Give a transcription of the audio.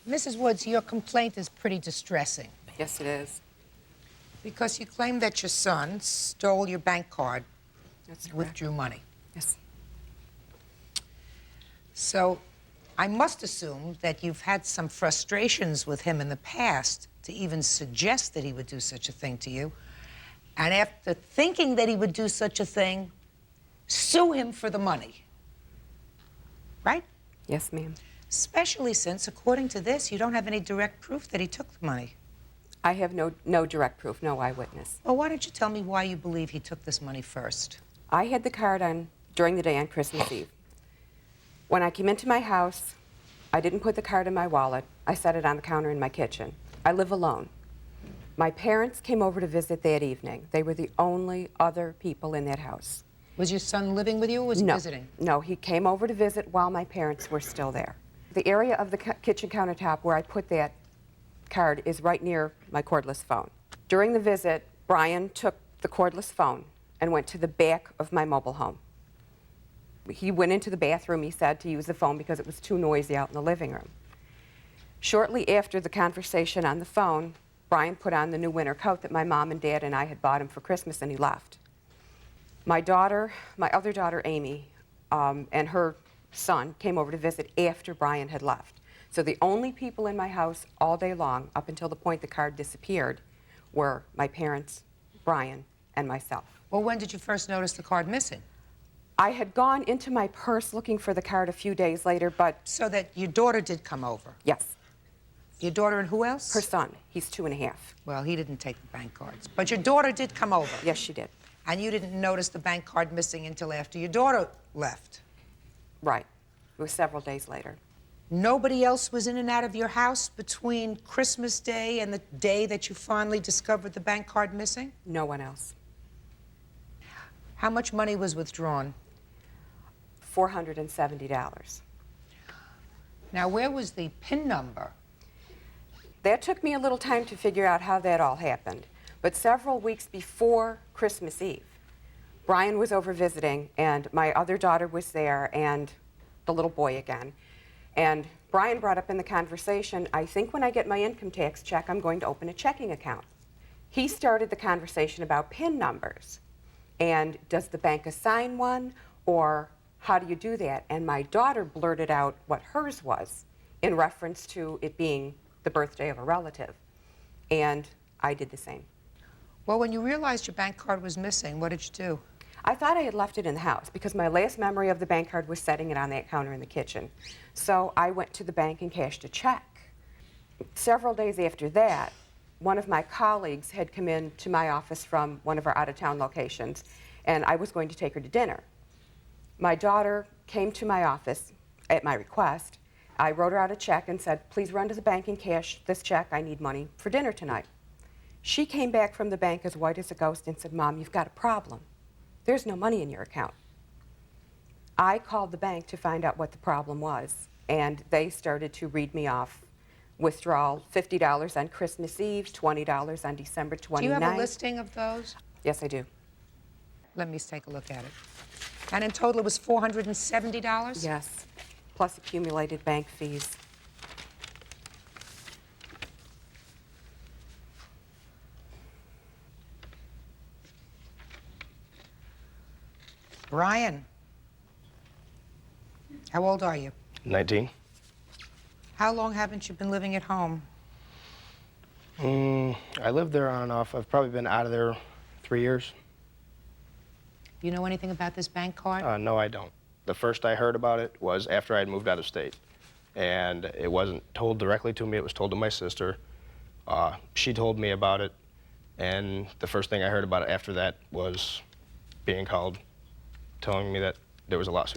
Mrs. Woods, your complaint is pretty distressing Yes, it is. because you claim that your son stole your bank card, That's correct. withdrew money. Yes. So I must assume that you've had some frustrations with him in the past to even suggest that he would do such a thing to you. And after thinking that he would do such a thing, sue him for the money. Right? Yes, ma'am. Especially since, according to this, you don't have any direct proof that he took the money. I have no direct proof, no eyewitness. Well, why don't you tell me why you believe he took this money first? I had the card on during the day on Christmas Eve. When I came into my house, I didn't put the card in my wallet. I set it on the counter in my kitchen. I live alone. My parents came over to visit that evening. They were the only other people in that house. Was your son living with you, or was he visiting? No, he came over to visit while my parents were still there. The area of the kitchen countertop where I put that card is right near my cordless phone. During the visit, Brian took the cordless phone and went to the back of my mobile home. He went into the bathroom, he said, to use the phone because it was too noisy out in the living room. Shortly after the conversation on the phone, Brian put on the new winter coat that my mom and dad and I had bought him for Christmas, and he left. My other daughter, Amy, and her son came over to visit after Brian had left. So the only people in my house all day long, up until the point the card disappeared, were my parents, Brian, and myself. Well, when did you first notice the card missing? I had gone into my purse looking for the card a few days later, but... So that your daughter did come over? Yes. Your daughter and who else? Her son. He's 2.5. Well, he didn't take the bank cards. But your daughter did come over? Yes, she did. And you didn't notice the bank card missing until after your daughter left? Right. It was several days later. Nobody else was in and out of your house between Christmas Day and the day that you finally discovered the bank card missing? No one else. How much money was withdrawn? $470. Now, where was the PIN number? That took me a little time to figure out how that all happened. But several weeks before Christmas Eve, Brian was over visiting, and my other daughter was there, and the little boy again. And Brian brought up in the conversation, I think when I get my income tax check, I'm going to open a checking account. He started the conversation about PIN numbers. And does the bank assign one, or how do you do that? And my daughter blurted out what hers was in reference to it being the birthday of a relative. And I did the same. Well, when you realized your bank card was missing, what did you do? I thought I had left it in the house because my last memory of the bank card was setting it on that counter in the kitchen. So I went to the bank and cashed a check. Several days after that, one of my colleagues had come in to my office from one of our out-of-town locations, and I was going to take her to dinner. My daughter came to my office at my request. I wrote her out a check and said, please run to the bank and cash this check. I need money for dinner tonight. She came back from the bank as white as a ghost and said, Mom, you've got a problem. There's no money in your account. I called the bank to find out what the problem was, and they started to read me off withdrawal, $50 on Christmas Eve, $20 on December 29th. Do you have a listing of those? Yes, I do. Let me take a look at it. And in total, it was $470? Yes, plus accumulated bank fees. Brian, how old are you? 19. How long haven't you been living at home? I lived there on and off. I've probably been out of there 3 years. You know anything about this bank card? No, I don't. The first I heard about it was after I had moved out of state. And it wasn't told directly to me, it was told to my sister. She told me about it, and the first thing I heard about it after that was being called, telling me that there was a lawsuit.